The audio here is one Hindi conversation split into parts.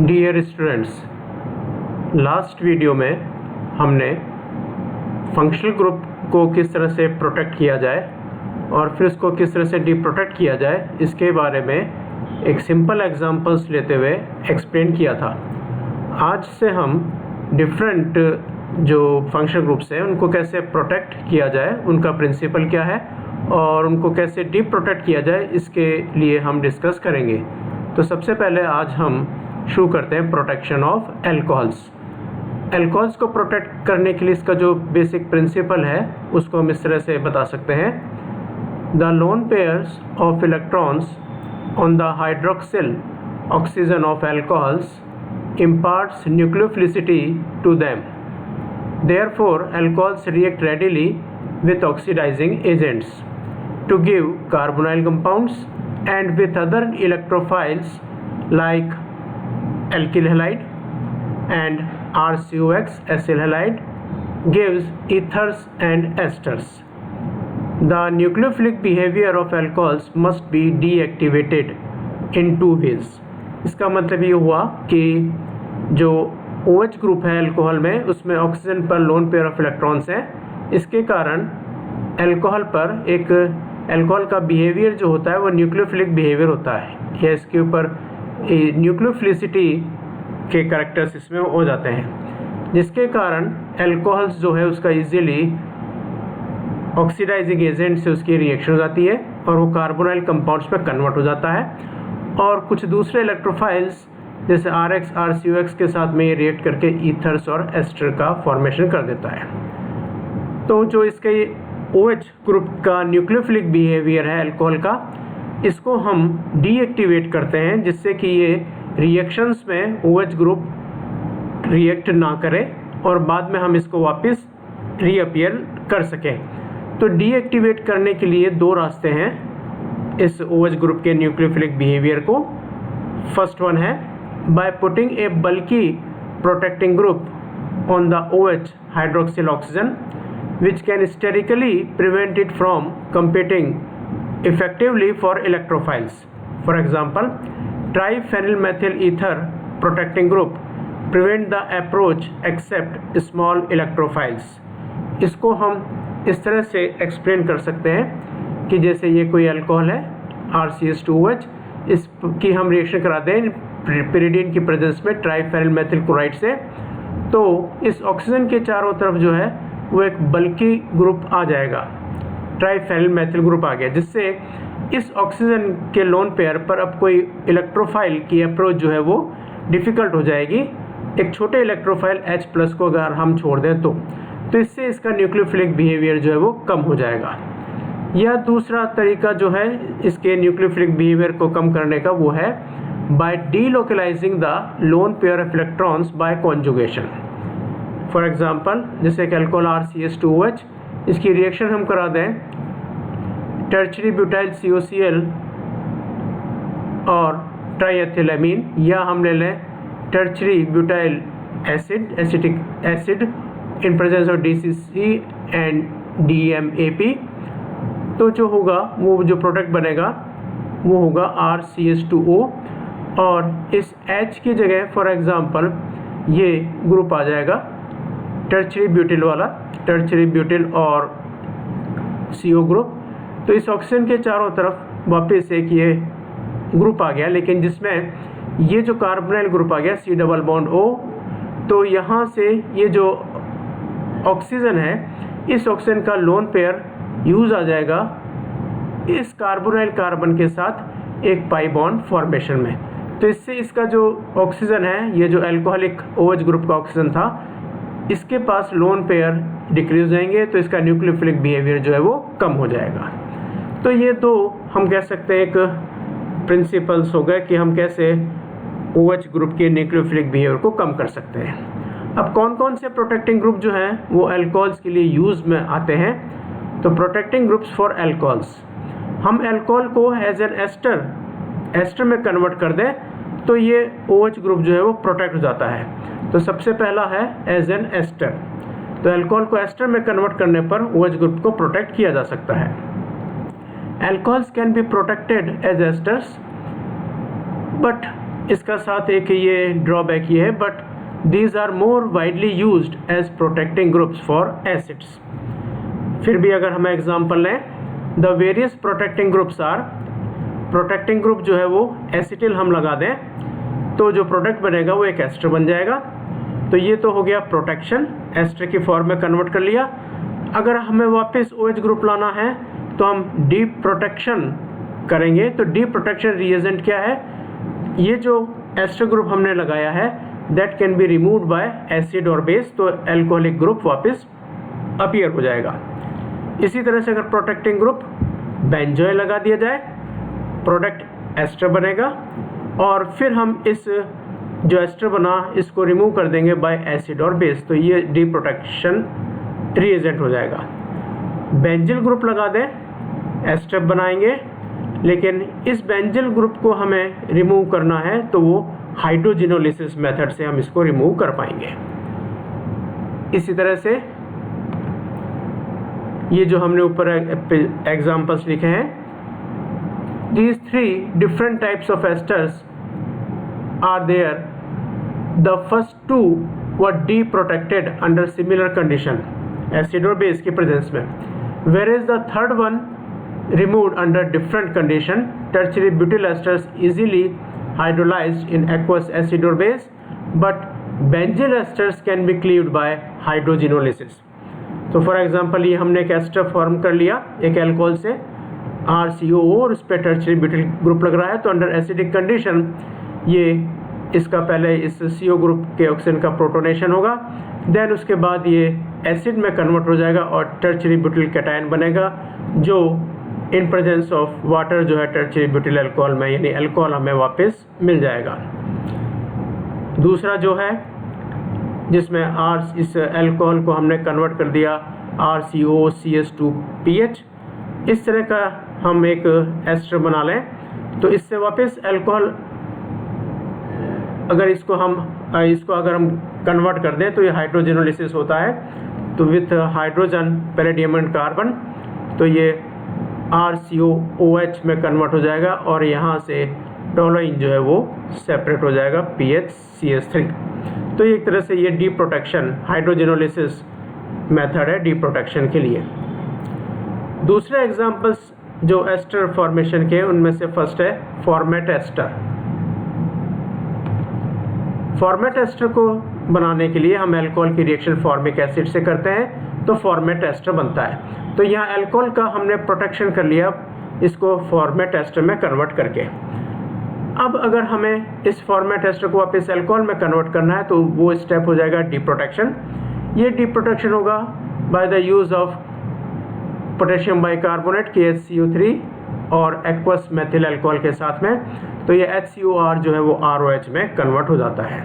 डियर स्टूडेंट्स, लास्ट वीडियो में हमने फंक्शनल ग्रुप को किस तरह से प्रोटेक्ट किया जाए और फिर उसको किस तरह से डीप्रोटेक्ट किया जाए इसके बारे में एक सिंपल एग्जांपल्स लेते हुए एक्सप्लेन किया था। आज से हम डिफरेंट जो फंक्शनल ग्रुप्स हैं उनको कैसे प्रोटेक्ट किया जाए, उनका प्रिंसिपल क्या है और उनको कैसे डीप्रोटेक्ट किया जाए इसके लिए हम डिस्कस करेंगे। तो सबसे पहले आज हम शुरू करते हैं प्रोटेक्शन ऑफ एल्कोहल्स। एल्कोहल्स को प्रोटेक्ट करने के लिए इसका जो बेसिक प्रिंसिपल है उसको हम इस तरह से बता सकते हैं। The lone pairs of electrons on the hydroxyl oxygen of alcohols imparts nucleophilicity to them. Therefore, alcohols react readily with oxidizing agents to give carbonyl compounds and with other electrophiles like alkyl halide and RCOX acyl halide gives ethers and esters. The nucleophilic behavior of alcohols must be deactivated in two ways. इसका मतलब ये हुआ कि जो OH ग्रुप है अल्कोहल में उसमें ऑक्सीजन पर लोन पेयर ऑफ इलेक्ट्रॉन्स हैं। इसके कारण अल्कोहल पर एक अल्कोहल का बिहेवियर जो होता है वो न्यूक्लियोफिलिक बिहेवियर होता है या इसके ऊपर न्यूक्लियोफिलिसिटी के कैरेक्टर्स इसमें हो जाते हैं, जिसके कारण अल्कोहल्स जो है उसका इजीली ऑक्सीडाइजिंग एजेंट से उसकी रिएक्शन हो जाती है और वो कार्बोनाइल कंपाउंड्स में कन्वर्ट हो जाता है और कुछ दूसरे इलेक्ट्रोफाइल्स जैसे RX, RCOX के साथ में ये रिएक्ट करके ईथर्स और एस्टर का फॉर्मेशन कर देता है। तो जो इसके OH ग्रुप का न्यूक्लियोफिलिक बिहेवियर है अल्कोहल का, इसको हम डीएक्टिवेट करते हैं जिससे कि ये रिएक्शंस में OH ग्रुप रिएक्ट ना करे और बाद में हम इसको वापस रीअपियर कर सकें। तो डीएक्टिवेट करने के लिए दो रास्ते हैं इस OH ग्रुप के न्यूक्लियोफिलिक बिहेवियर को। फर्स्ट वन है by putting a bulky protecting group on the OH hydroxyl oxygen which can sterically prevent it from competing effectively for electrophiles. For example, triphenylmethyl ether protecting group prevent the approach except small electrophiles. इसको हम इस तरह से एक्सप्लेन कर सकते हैं कि जैसे ये कोई अल्कोहल है RCH2OH, इसकी हम रिएक्शन करा दें पिरिडीन की प्रेजेंस में ट्राइफेनिलमेथिल क्लोराइड से, तो इस ऑक्सीजन के चारों तरफ जो है वो एक बल्की ग्रुप आ जाएगा, ट्राइफेनिलमेथिल ग्रुप आ गया, जिससे इस ऑक्सीजन के लोन पेयर पर अब कोई इलेक्ट्रोफाइल की अप्रोच जो है वो डिफ़िकल्ट हो जाएगी। एक छोटे इलेक्ट्रोफाइल H+ को अगर हम छोड़ दें तो इससे इसका न्यूक्लियोफिलिक बिहेवियर जो है वो कम हो जाएगा। या दूसरा तरीका जो है इसके न्यूक्लियोफिलिक बिहेवियर को कम करने का वो है by delocalising the lone pair of electrons by conjugation. For example, जैसे कि अल्कोहल RCH2OH, इसकी रिएक्शन हम करा दें टर्शरी ब्यूटाइल COCl और ट्राइएथिलामीन, या हम ले लें tertiary butyl acetic acid in presence of DCC and DMAP, तो जो होगा वो जो प्रोडक्ट बनेगा वो होगा RCH2O और इस H की जगह फॉर एग्जांपल ये ग्रुप आ जाएगा टर्शरी ब्यूटिल वाला, टर्शरी ब्यूटिल और CO ग्रुप। तो इस ऑक्सीजन के चारों तरफ वापस एक ये ग्रुप आ गया, लेकिन जिसमें ये जो कार्बोनाइल ग्रुप आ गया C+O, तो यहाँ से ये जो ऑक्सीजन है इस ऑक्सीजन का लोन पेयर यूज आ जाएगा इस कार्बोनाइल कार्बन के साथ एक पाई बॉन्ड फॉर्मेशन में। तो इससे इसका जो ऑक्सीजन है, ये जो अल्कोहलिक OH ग्रुप का ऑक्सीजन था, इसके पास लोन पेयर डिक्रीज हो जाएंगे, तो इसका न्यूक्लियोफिलिक बिहेवियर जो है वो कम हो जाएगा। तो ये दो हम कह सकते हैं एक प्रिंसिपल्स हो गए कि हम कैसे OH ग्रुप के न्यूक्लियोफिलिक बिहेवियर को कम कर सकते हैं। अब कौन कौन से प्रोटेक्टिंग ग्रुप जो हैं वो अल्कोहल्स के लिए यूज में आते हैं। तो प्रोटेक्टिंग ग्रुप्स फॉर अल्कोहल्स, हम अल्कोहल को एज एन एस्टर में कन्वर्ट कर दें तो ये OH ग्रुप जो है वो प्रोटेक्ट हो जाता है। तो सबसे पहला है एज एन एस्टर, तो अल्कोहल को एस्टर में कन्वर्ट करने पर OH ग्रुप को प्रोटेक्ट किया जा सकता है। Alcohols can be protected as esters but इसका साथ एक ये ड्रॉबैक ये है, but these are more widely used as protecting groups for acids. फिर भी अगर हम एग्जांपल लें, the various protecting groups are, protecting group जो है वो एसिटिल हम लगा दें तो जो प्रोडक्ट बनेगा वो एक एस्टर बन जाएगा। तो ये तो हो गया प्रोटेक्शन, एस्टर की फॉर्म में कन्वर्ट कर लिया। अगर हमें वापस OH ग्रुप लाना है तो हम डी प्रोटेक्शन करेंगे। तो डी प्रोटेक्शन रिएजेंट क्या है, ये जो एस्टर ग्रुप हमने लगाया है that can be removed by acid और बेस, तो एल्कोहलिक ग्रुप वापस अपीयर हो जाएगा। इसी तरह से अगर प्रोटेक्टिंग ग्रुप बेंजोइल लगा दिया जाए, प्रोडक्ट एस्टर बनेगा और फिर हम इस जो एस्टर बना इसको रिमूव कर देंगे बाय एसिड और बेस, तो ये डी प्रोटेक्शन रिएजेंट हो जाएगा। बेंजिल ग्रुप लगा दें, एस्टर बनाएंगे, लेकिन इस बेंजिल ग्रुप को हमें रिमूव करना है तो वो हाइड्रोजिनोलिसिस मेथड से हम इसको रिमूव कर पाएंगे। इसी तरह से ये जो हमने ऊपर एग्जांपल्स लिखे हैं, these three different types of esters are there. The first two were deprotected under similar condition, acid or base की presence में, whereas the third one removed under different condition, tertiary butyl esters easily hydrolyzed in aqueous acid or base, but benzyl esters can be cleaved by hydrogenolysis. तो फॉर एग्जांपल ये हमने एक एस्टर फॉर्म कर लिया एक एल्कोहल से RCOO और उस पर टर्शियरी ब्यूटिल ग्रुप लग रहा है, तो अंडर एसिडिक कंडीशन ये इसका पहले इस CO ग्रुप के ऑक्सीजन का प्रोटोनेशन होगा, देन उसके बाद ये एसिड में कन्वर्ट हो जाएगा और टर्शियरी ब्यूटिल कैटायन बनेगा जो इन प्रेजेंस ऑफ वाटर जो है टर्शियरी ब्यूटिल अल्कोहल में यानी अल्कोहल हमें वापस मिल जाएगा। दूसरा जो है जिसमें इस अल्कोहल को हमने कन्वर्ट कर दिया RCOCH2PH, इस तरह का हम एक एस्टर बना लें तो इससे वापस अल्कोहल अगर इसको अगर हम कन्वर्ट कर दें तो ये हाइड्रोजिनोलिसिस होता है, तो with hydrogen palladium and carbon तो ये RCOOH में कन्वर्ट हो जाएगा और यहाँ से टोलुइन जो है वो सेपरेट हो जाएगा PHCH3। तो एक तरह से ये डी प्रोटेक्शन हाइड्रोजिनोलिसिस मेथड है डी प्रोटेक्शन के लिए। दूसरे एग्जांपल्स जो एस्टर फॉर्मेशन के उनमें से फर्स्ट है फॉर्मेट एस्टर। फॉर्मेट एस्टर को बनाने के लिए हम अल्कोहल की रिएक्शन फॉर्मिक एसिड से करते हैं तो फॉर्मेट एस्टर बनता है। तो यहाँ अल्कोहल का हमने प्रोटेक्शन कर लिया इसको फॉर्मेट एस्टर में कन्वर्ट करके। अब अगर हमें इस फॉर्मेट एस्टर को वापस अल्कोहल में कन्वर्ट करना है तो वो स्टेप हो जाएगा डी प्रोटेक्शन। ये डी प्रोटेक्शन होगा by the use of potassium bicarbonate KHCO3 और एक्वस मेथिल अल्कोहल के साथ में, तो ये HCOR जो है वो ROH में कन्वर्ट हो जाता है।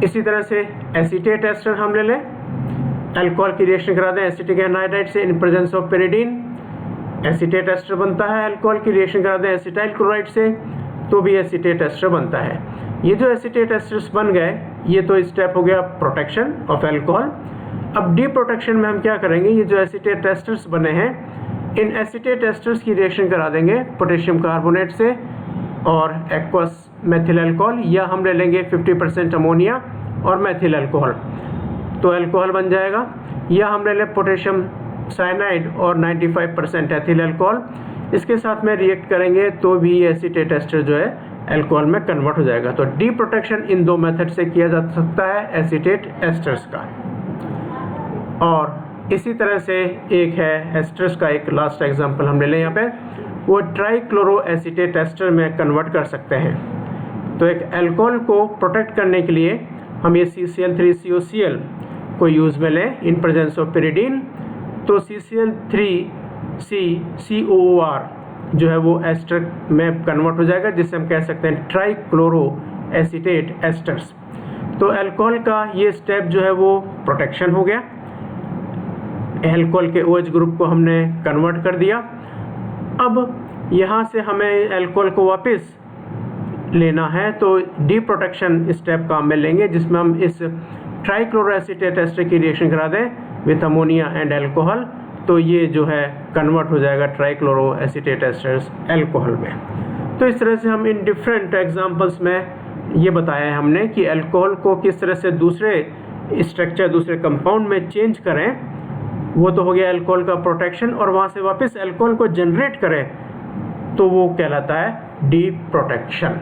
इसी तरह से एसीटेट एस्टर हम ले लें, अल्कोहल की रिएक्शन करा दें एसिटिक एनाइड्राइड से in presence of pyridine, acetate ester बनता है। अल्कोहल की रिएक्शन करा दें एसिटाइल क्लोराइड से तो भी एसीटेट एस्टर बनता है। ये जो एसीटेट एस्टर्स बन गए ये तो स्टेप हो गया प्रोटेक्शन ऑफ अल्कोहल। अब डी प्रोटेक्शन में हम क्या करेंगे, ये जो एसीटेट एस्टर्स बने हैं इन एसीटेट एस्टर्स की रिएक्शन करा देंगे पोटेशियम कार्बोनेट से और एक्वस मेथिल अल्कोहल, या हम ले लेंगे 50% अमोनिया और मेथिल अल्कोहल तो अल्कोहल बन जाएगा, या हम ले लें पोटेशियम साइनाइड और 95% एथिल अल्कोहल, इसके साथ में रिएक्ट करेंगे तो भी एसीटेट एस्टर जो है अल्कोहल में कन्वर्ट हो जाएगा। तो डी प्रोटेक्शन इन दो मेथड से किया जा सकता है एसीटेट एस्टर्स का। और इसी तरह से एक है एस्टर्स का एक लास्ट एग्जांपल हम ले लें यहाँ पे, वो ट्राइक्लोरो एसीटेट एस्टर में कन्वर्ट कर सकते हैं। तो एक अल्कोहल को प्रोटेक्ट करने के लिए हम ये CCl3COCl को यूज़ में लें इन प्रेजेंस ऑफ पेरिडीन, तो CCl3CCOOR जो है वो एस्टर में कन्वर्ट हो जाएगा जिससे हम कह सकते हैं ट्राइक्लोरो एसीटेट एस्टर्स। तो अल्कोहल का ये स्टेप जो है वो प्रोटेक्शन हो गया, अल्कोहल के OH ग्रुप को हमने कन्वर्ट कर दिया। अब यहाँ से हमें अल्कोहल को वापस लेना है तो डी प्रोटेक्शन स्टेप काम में लेंगे जिसमें हम इस ट्राइक्लोरो एसीटेट एस्टर की रिएक्शन करा दें विथ अमोनिया एंड अल्कोहल, तो ये जो है कन्वर्ट हो जाएगा ट्राइक्लोरो एसीटेट एस्टर्स अल्कोहल में। तो इस तरह से हम इन डिफरेंट एग्जांपल्स में ये बताया है हमने कि अल्कोहल को किस तरह से दूसरे स्ट्रक्चर, दूसरे कंपाउंड में चेंज करें। वो तो हो गया अल्कोहल का प्रोटेक्शन, और वहाँ से वापस अल्कोहल को जनरेट करें तो वो कहलाता है डी प्रोटेक्शन।